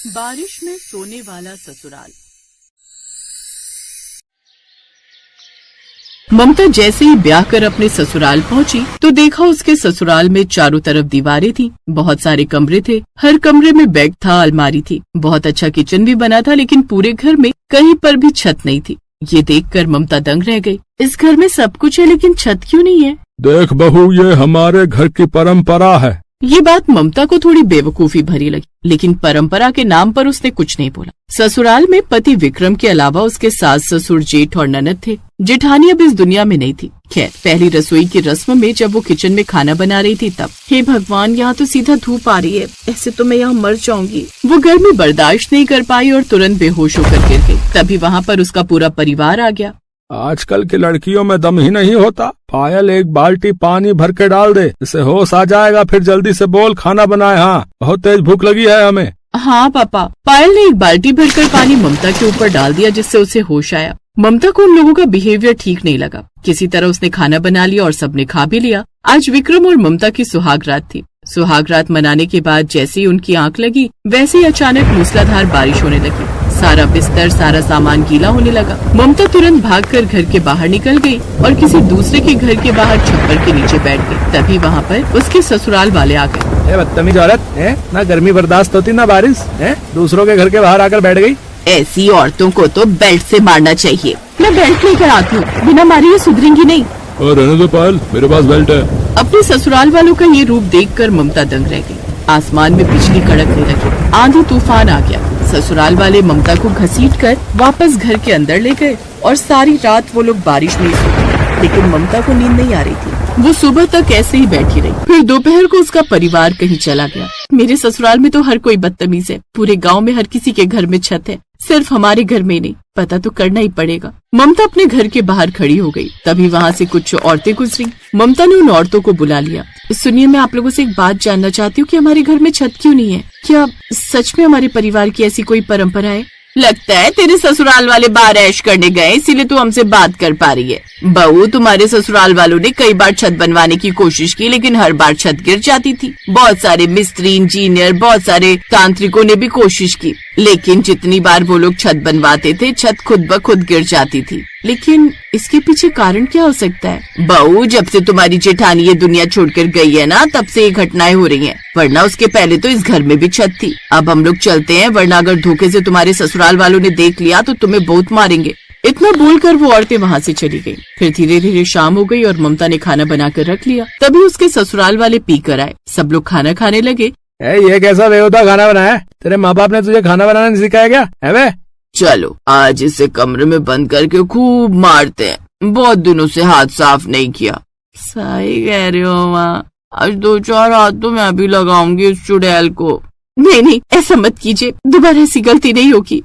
बारिश में सोने वाला ससुराल। ममता जैसे ही ब्याह कर अपने ससुराल पहुंची तो देखा उसके ससुराल में चारों तरफ दीवारें थी, बहुत सारे कमरे थे, हर कमरे में बेड था, अलमारी थी, बहुत अच्छा किचन भी बना था, लेकिन पूरे घर में कहीं पर भी छत नहीं थी। ये देखकर ममता दंग रह गई। इस घर में सब कुछ है लेकिन छत क्यों नहीं है? देख बहू, ये हमारे घर की परंपरा है। ये बात ममता को थोड़ी बेवकूफी भरी लगी, लेकिन परंपरा के नाम पर उसने कुछ नहीं बोला। ससुराल में पति विक्रम के अलावा उसके सास ससुर जेठ और ननद थे। जेठानी अब इस दुनिया में नहीं थी। खैर, पहली रसोई की रस्म में जब वो किचन में खाना बना रही थी तब, हे भगवान, यहाँ तो सीधा धूप आ रही है, ऐसे तो मैं यहाँ मर जाऊंगी। वो गर्मी बर्दाश्त नहीं कर पाई और तुरंत बेहोश होकर गिर गई। तभी वहाँ पर उसका पूरा परिवार आ गया। आजकल की लड़कियों में दम ही नहीं होता। पायल, एक बाल्टी पानी भर के डाल दे, इससे होश आ जाएगा, फिर जल्दी से बोल खाना बनाए। हाँ, बहुत तेज भूख लगी है हमें। हाँ पापा। पायल ने एक बाल्टी भरकर पानी ममता के ऊपर डाल दिया, जिससे उसे होश आया। ममता को उन लोगों का बिहेवियर ठीक नहीं लगा। किसी तरह उसने खाना बना लिया और सबने खा भी लिया। आज विक्रम और ममता की सुहाग रात थी। सुहाग रात मनाने के बाद जैसे ही उनकी आंख लगी, वैसे ही अचानक मूसलाधार बारिश होने लगी। सारा बिस्तर, सारा सामान गीला होने लगा। ममता तुरंत भागकर घर के बाहर निकल गई और किसी दूसरे के घर के बाहर छप्पर के नीचे बैठ गई। तभी वहाँ पर उसके ससुराल वाले आ गए। बदतमीज औरत है, ना गर्मी बर्दाश्त होती ना बारिश है, दूसरों के घर के बाहर आकर बैठ गई। ऐसी औरतों को तो बेल्ट से मारना चाहिए। मैं बेल्ट लेकर आती हूँ, बिना मारे ये सुधरेंगी नहीं। रहने दो पायल, मेरे पास बेल्ट है। अपने ससुराल वालों का ये रूप देखकर ममता दंग रह गई। आसमान में बिजली कड़कने लगी, आंधी तूफान आ गया। ससुराल वाले ममता को घसीटकर वापस घर के अंदर ले गए और सारी रात वो लोग बारिश में सोए। लेकिन ममता को नींद नहीं आ रही थी। वो सुबह तक ऐसे ही बैठी रही। फिर दोपहर को उसका परिवार कहीं चला गया। मेरे ससुराल में तो हर कोई बदतमीज है। पूरे गांव में हर किसी के घर में छत है, सिर्फ हमारे घर में नहीं। पता तो करना ही पड़ेगा। ममता अपने घर के बाहर खड़ी हो गई। तभी वहाँ से कुछ औरतें गुजरी। ममता ने उन औरतों को बुला लिया। सुनिए, मैं आप लोगों से एक बात जानना चाहती हूँ कि हमारे घर में छत क्यों नहीं है? क्या सच में हमारे परिवार की ऐसी कोई परंपरा है? लगता है तेरे ससुराल वाले बाहर ऐश करने गए, इसीलिए तू हमसे बात कर पा रही है। बहू, तुम्हारे ससुराल वालों ने कई बार छत बनवाने की कोशिश की, लेकिन हर बार छत गिर जाती थी। बहुत सारे मिस्त्री, इंजीनियर, बहुत सारे तांत्रिकों ने भी कोशिश की, लेकिन जितनी बार वो लोग छत बनवाते थे, छत खुद ब खुद गिर जाती थी। लेकिन इसके पीछे कारण क्या हो सकता है? बहू, जब से तुम्हारी जेठानी ये दुनिया छोड़कर गई है ना, तब से ये घटनाएं हो रही हैं। वरना उसके पहले तो इस घर में भी छत थी। अब हम लोग चलते हैं, वरना अगर धोखे से तुम्हारे ससुराल वालों ने देख लिया तो तुम्हें बहुत मारेंगे। इतना बोलकर वो औरतें वहाँ से चली गई। फिर धीरे धीरे शाम हो गई और ममता ने खाना बनाकर रख लिया। तभी उसके ससुराल वाले पी कर आए। सब लोग खाना खाने लगे। ये कैसा बेहुदा खाना बनाया? तेरे माँ बाप ने तुझे खाना बनाना नहीं सिखाया क्या? है बे? चलो आज इसे कमरे में बंद करके खूब मारते हैं, बहुत दिनों से हाथ साफ नहीं किया। सही कह रही हो माँ, आज 2-4 हाथ तो मैं भी लगाऊंगी उस चुड़ैल को। नहीं, ऐसा मत कीजिए, दोबारा ऐसी गलती नहीं होगी।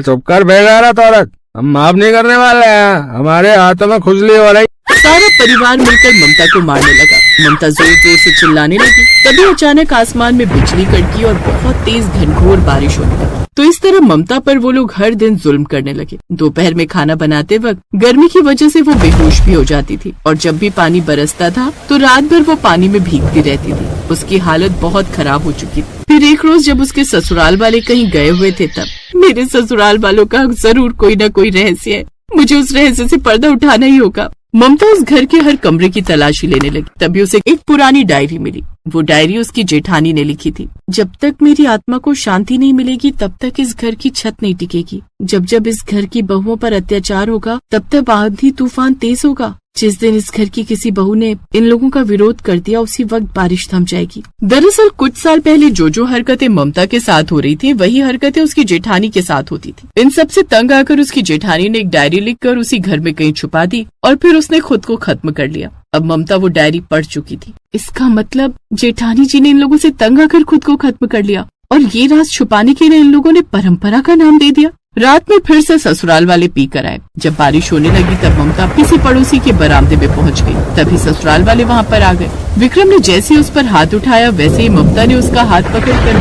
चुप कर बेगैरत औरत, हम माफ नहीं करने वाले हैं, हमारे हाथों में खुजली हो रही। सारा परिवार मिलकर ममता को मारने लगा। ममता जोर जोर से चिल्लाने लगी। तभी अचानक आसमान में बिजली कड़की और बहुत तेज घनघोर बारिश होने लगी। तो इस तरह ममता पर वो लोग हर दिन जुल्म करने लगे। दोपहर में खाना बनाते वक्त गर्मी की वजह से वो बेहोश भी हो जाती थी, और जब भी पानी बरसता था तो रात भर वो पानी में भीगती रहती थी। उसकी हालत बहुत खराब हो चुकी थी। फिर एक रोज जब उसके ससुराल वाले कहीं गए हुए थे, तब मेरे ससुराल वालों का जरूर कोई न कोई रहस्य है, मुझे उस रहस्य से पर्दा उठाना ही होगा। ममता उस घर के हर कमरे की तलाशी लेने लगी। तभी उसे एक पुरानी डायरी मिली। वो डायरी उसकी जेठानी ने लिखी थी। जब तक मेरी आत्मा को शांति नहीं मिलेगी, तब तक इस घर की छत नहीं टिकेगी। जब जब इस घर की बहुओं पर अत्याचार होगा, तब तक आंधी तूफान तेज होगा। जिस दिन इस घर की किसी बहू ने इन लोगों का विरोध कर दिया, उसी वक्त बारिश थम जाएगी। दरअसल कुछ साल पहले जो हरकतें ममता के साथ हो रही थी, वही हरकतें उसकी जेठानी के साथ होती थी। इन सब से तंग आकर उसकी जेठानी ने एक डायरी लिखकर उसी घर में कहीं छुपा दी और फिर उसने खुद को खत्म कर लिया। अब ममता वो डायरी पढ़ चुकी थी। इसका मतलब जेठानी जी ने इन लोगों से तंग आकर खुद को खत्म कर लिया, और ये राज छुपाने के लिए इन लोगों ने परंपरा का नाम दे दिया। रात में फिर से ससुराल वाले पी कर आए। जब बारिश होने लगी तब ममता किसी पड़ोसी के बरामदे में पहुंच गई। तभी ससुराल वाले वहां पर आ गए। विक्रम ने जैसे ही उस पर हाथ उठाया, वैसे ही ममता ने उसका हाथ पकड़कर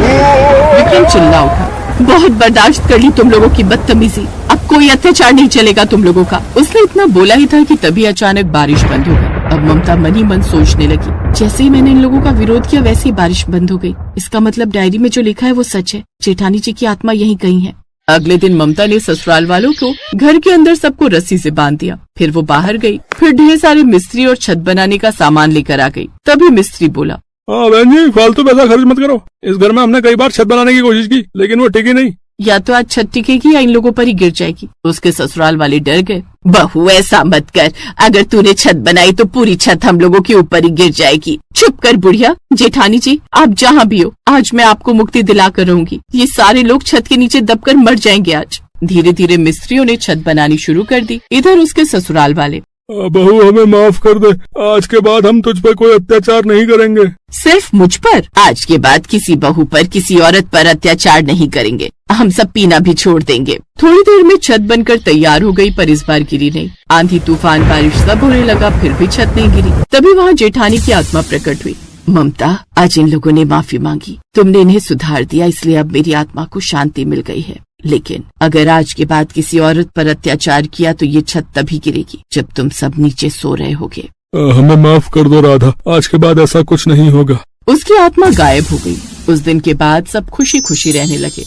विक्रम चिल्ला उठा, बहुत बर्दाश्त कर ली तुम लोगों की बदतमीजी, अब कोई अत्याचार नहीं चलेगा तुम लोगों का। उसने इतना बोला ही था कि तभी अचानक बारिश बंद हो गई। अब ममता मन ही मन सोचने लगी, जैसे ही मैंने इन लोगों का विरोध किया वैसे ही बारिश बंद हो गई। इसका मतलब डायरी में जो लिखा है वो सच है, जेठानी जी की आत्मा यहीं कहीं है। अगले दिन ममता ने ससुराल वालों को घर के अंदर सबको रस्सी से बांध दिया। फिर वो बाहर गई, फिर ढेर सारे मिस्त्री और छत बनाने का सामान लेकर आ गई। तभी मिस्त्री बोला, हाँ बहन जी, फालतू पैसा खर्च मत करो। इस घर में हमने कई बार छत बनाने की कोशिश की, लेकिन वो टिकी नहीं। या तो आज छत टिकेगी या इन लोगों पर ही गिर जाएगी। उसके ससुराल वाले डर गए। बहू ऐसा मत कर, अगर तूने छत बनाई तो पूरी छत हम लोगों के ऊपर ही गिर जाएगी। चुप कर बुढ़िया। जेठानी जी आप जहाँ भी हो, आज मैं आपको मुक्ति दिला कर रहूंगी। ये सारे लोग छत के नीचे दबकर मर जाएंगे आज। धीरे धीरे मिस्त्रियों ने छत बनानी शुरू कर दी। इधर उसके ससुराल वाले, बहू हमें माफ कर दे, आज के बाद हम तुझ पर कोई अत्याचार नहीं करेंगे। सिर्फ मुझ पर? आज के बाद किसी बहू पर, किसी औरत पर अत्याचार नहीं करेंगे। हम सब पीना भी छोड़ देंगे। थोड़ी देर में छत बनकर तैयार हो गई, पर इस बार गिरी नहीं। आंधी तूफान बारिश सब होने लगा, फिर भी छत नहीं गिरी। तभी वहाँ जेठानी की आत्मा प्रकट हुई। ममता, आज इन लोगों ने माफी मांगी, तुमने इन्हें सुधार दिया, इसलिए अब मेरी आत्मा को शांति मिल गई है। लेकिन अगर आज के बाद किसी औरत पर अत्याचार किया तो ये छत तभी गिरेगी जब तुम सब नीचे सो रहे होगे। हमें माफ कर दो राधा, आज के बाद ऐसा कुछ नहीं होगा। उसकी आत्मा गायब हो गई। उस दिन के बाद सब खुशी खुशी रहने लगे।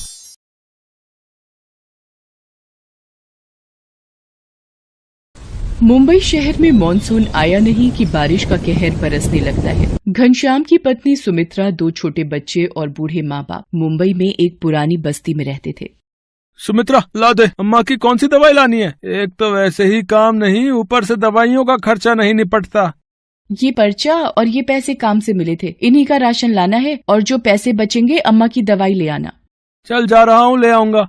मुंबई शहर में मॉनसून आया नहीं कि बारिश का कहर बरसने लगता है। घनश्याम की पत्नी सुमित्रा, 2 छोटे बच्चे और बूढ़े माँ बाप मुंबई में एक पुरानी बस्ती में रहते थे। सुमित्रा ला दे, अम्मा की कौन सी दवाई लानी है? एक तो वैसे ही काम नहीं, ऊपर से दवाइयों का खर्चा नहीं निपटता। ये पर्चा और ये पैसे काम से मिले थे, इन्हीं का राशन लाना है और जो पैसे बचेंगे अम्मा की दवाई ले आना। चल जा रहा हूँ, ले आऊंगा।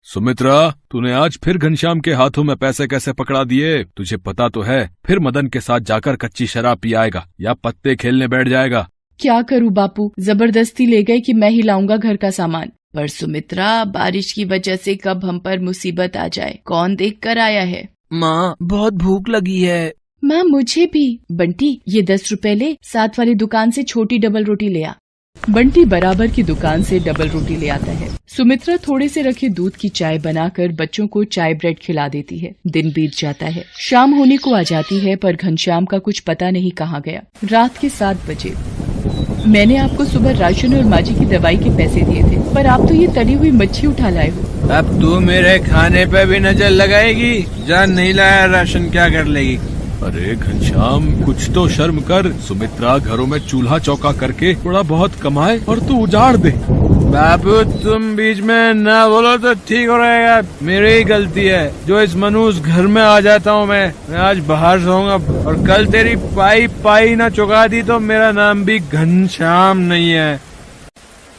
सुमित्रा, तूने आज फिर घनश्याम के हाथों में पैसे कैसे पकड़ा दिए? तुझे पता तो है फिर मदन के साथ जाकर कच्ची शराब पी आएगा या पत्ते खेलने बैठ जाएगा। क्या करूँ बापू, जबरदस्ती ले गए कि मैं ही लाऊंगा घर का सामान। पर सुमित्रा, बारिश की वजह से कब हम पर मुसीबत आ जाए, कौन देख कर आया है? माँ, बहुत भूख लगी है। माँ मुझे भी। बंटी, ये 10 रुपए ले, साथ वाली दुकान से छोटी डबल रोटी ले आ। बंटी बराबर की दुकान से डबल रोटी ले आता है। सुमित्रा थोड़े से रखे दूध की चाय बनाकर बच्चों को चाय ब्रेड खिला देती है। दिन बीत जाता है, शाम होने को आ जाती है, पर घनश्याम का कुछ पता नहीं कहाँ गया। रात के 7 बजे। मैंने आपको सुबह राशन और माँ जी की दवाई के पैसे दिए थे, पर आप तो ये तली हुई मच्छी उठा लाए हो। अब तू मेरे खाने पे भी नजर लगाएगी? जान नहीं लाया राशन क्या कर लेगी? अरे घनश्याम, कुछ तो शर्म कर। सुमित्रा घरों में चूल्हा चौका करके थोड़ा बहुत कमाए और तू उजाड़ दे। बाबू, तुम बीच में ना बोलो तो ठीक हो रहेगा। मेरी ही गलती है जो इस मनुष्य घर में आ जाता हूँ। मैं आज बाहर सोऊंगा, और कल तेरी पाई ना चुका दी तो मेरा नाम भी घनश्याम नहीं है।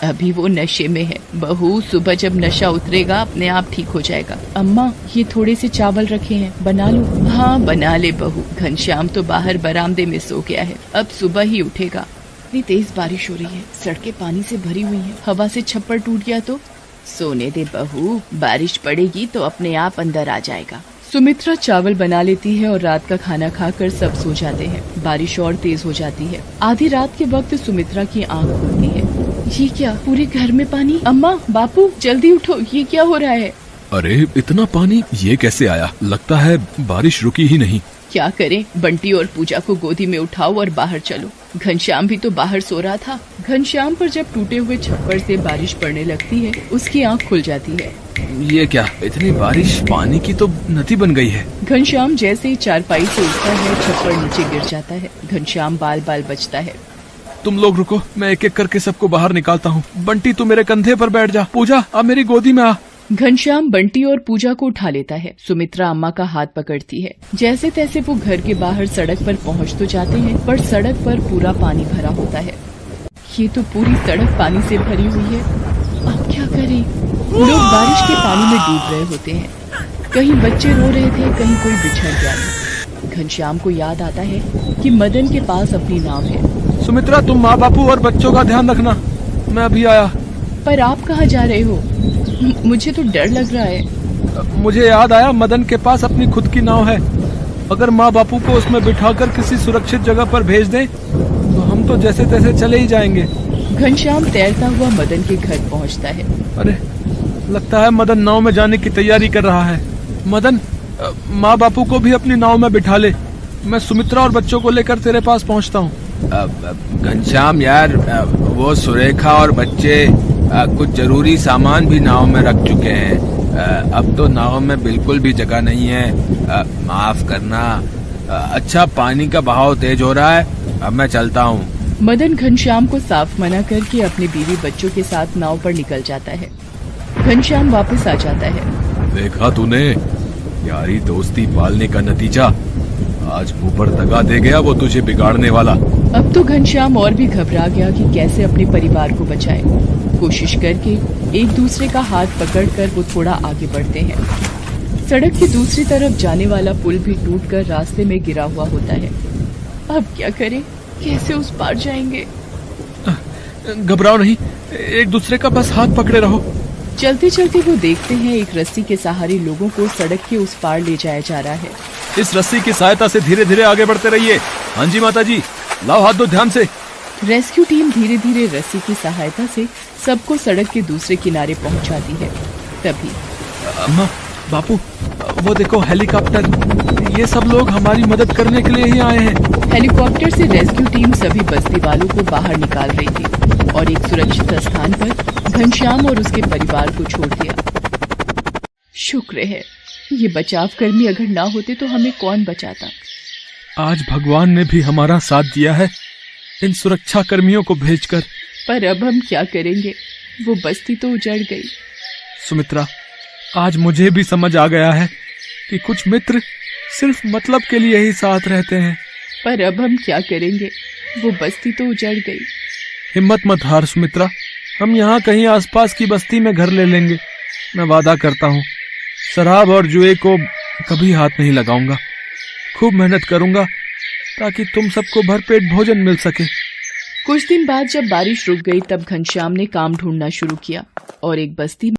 अभी वो नशे में है। बहू, सुबह जब नशा उतरेगा अपने आप ठीक हो जाएगा। अम्मा, ये थोड़े से चावल रखे हैं, बना लो। हाँ बना ले बहू। घनश्याम तो बाहर बरामदे में सो गया है, अब सुबह ही उठेगा। इतनी तेज बारिश हो रही है, सड़कें पानी से भरी हुई हैं। हवा से छप्पर टूट गया तो? सोने दे बहू, बारिश पड़ेगी तो अपने आप अंदर आ जाएगा। सुमित्रा चावल बना लेती है और रात का खाना खाकर सब सो जाते हैं। बारिश और तेज हो जाती है। आधी रात के वक्त सुमित्रा की आंख खुलती है। ये क्या, पूरे घर में पानी? अम्मा, बापू, जल्दी उठो, ये क्या हो रहा है? अरे इतना पानी ये कैसे आया? लगता है बारिश रुकी ही नहीं। क्या करें, बंटी और पूजा को गोदी में उठाओ और बाहर चलो। घनश्याम भी तो बाहर सो रहा था। घनश्याम पर जब टूटे हुए छप्पर से बारिश पड़ने लगती है, उसकी आंख खुल जाती है। ये क्या, इतनी बारिश, पानी की तो नदी बन गई है। घनश्याम जैसे ही चारपाई से उठता है, छप्पर नीचे गिर जाता है। घनश्याम बाल बाल बचता है। तुम लोग रुको, मैं एक एक करके सबको बाहर निकालता हूँ। बंटी, तू मेरे कंधे पर बैठ जा। पूजा, अब मेरी गोदी में आ। घनश्याम बंटी और पूजा को उठा लेता है। सुमित्रा अम्मा का हाथ पकड़ती है। जैसे तैसे वो घर के बाहर सड़क पर पहुंच तो जाते हैं, पर सड़क पर पूरा पानी भरा होता है। ये तो पूरी सड़क पानी से भरी हुई है। अब क्या करें? लोग बारिश के पानी में डूब रहे होते हैं। कहीं बच्चे रो रहे थे, कहीं कोई बिछड़ गया। घनश्याम को याद आता है कि मदन के पास अपनी नाव है। सुमित्रा, तुम माँ बापू और बच्चों का ध्यान रखना, मैं अभी आया। पर आप कहाँ जा रहे हो? मुझे तो डर लग रहा है। मुझे याद आया, मदन के पास अपनी खुद की नाव है। अगर माँ बापू को उसमें बिठाकर किसी सुरक्षित जगह पर भेज दें तो हम तो जैसे तैसे चले ही जाएंगे। घनश्याम तैरता हुआ मदन के घर पहुंचता है। अरे, लगता है मदन नाव में जाने की तैयारी कर रहा है। मदन, माँ बापू को भी अपनी नाव में बिठा ले। मैं सुमित्रा और बच्चों को लेकर तेरे पास पहुंचता हूँ। घनश्याम यार, वो सुरेखा और बच्चे कुछ जरूरी सामान भी नाव में रख चुके हैं। अब तो नाव में बिल्कुल भी जगह नहीं है। माफ करना। अच्छा, पानी का बहाव तेज हो रहा है, अब मैं चलता हूँ। मदन घनश्याम को साफ मना करके अपने बीवी बच्चों के साथ नाव पर निकल जाता है। घनश्याम वापस आ जाता है। देखा तूने, यारी दोस्ती पालने का नतीजा। आज मुंह पर दगा दे गया वो तुझे बिगाड़ने वाला। अब तो घनश्याम और भी घबरा गया कि कैसे अपने परिवार को बचाए। कोशिश करके एक दूसरे का हाथ पकड़कर वो थोड़ा आगे बढ़ते हैं। सड़क की दूसरी तरफ जाने वाला पुल भी टूटकर रास्ते में गिरा हुआ होता है। अब क्या करें, कैसे उस पार जाएंगे? घबराओ नहीं, एक दूसरे का बस हाथ पकड़े रहो। चलते चलते वो देखते हैं एक रस्सी के सहारे लोगों को सड़क के उस पार ले जाया जा रहा है। इस रस्सी की सहायता से धीरे धीरे आगे बढ़ते रहिए। हाँ जी माता जी, लाओ हाथ दो ध्यान से। रेस्क्यू टीम धीरे धीरे रस्सी की सहायता से सबको सड़क के दूसरे किनारे पहुंचाती है। तभी अम्मा, बापू, वो देखो हेलीकॉप्टर। ये सब लोग हमारी मदद करने के लिए ही आए हैं। हेलीकॉप्टर से रेस्क्यू टीम सभी बस्ती वालों को बाहर निकाल रही थी और एक सुरक्षित स्थान पर घनश्याम और उसके परिवार को छोड़ दिया। शुक्र है, ये बचाव कर्मी अगर ना होते तो हमें कौन बचाता। आज भगवान ने भी हमारा साथ दिया है इन सुरक्षा कर्मियों को भेजकर। पर अब हम क्या करेंगे, वो बस्ती तो उजड़ गई। सुमित्रा, आज मुझे भी समझ आ गया है कि कुछ मित्र सिर्फ मतलब के लिए ही साथ रहते हैं। पर अब हम क्या करेंगे, वो बस्ती तो उजड़ गई। हिम्मत मत हार सुमित्रा, हम यहाँ कहीं आसपास की बस्ती में घर ले लेंगे। मैं वादा करता हूँ, शराब और जुए को कभी हाथ नहीं लगाऊंगा। खूब मेहनत करूंगा ताकि तुम सबको भरपेट भोजन मिल सके। कुछ दिन बाद जब बारिश रुक गई तब घनश्याम ने काम ढूंढना शुरू किया और एक बस्ती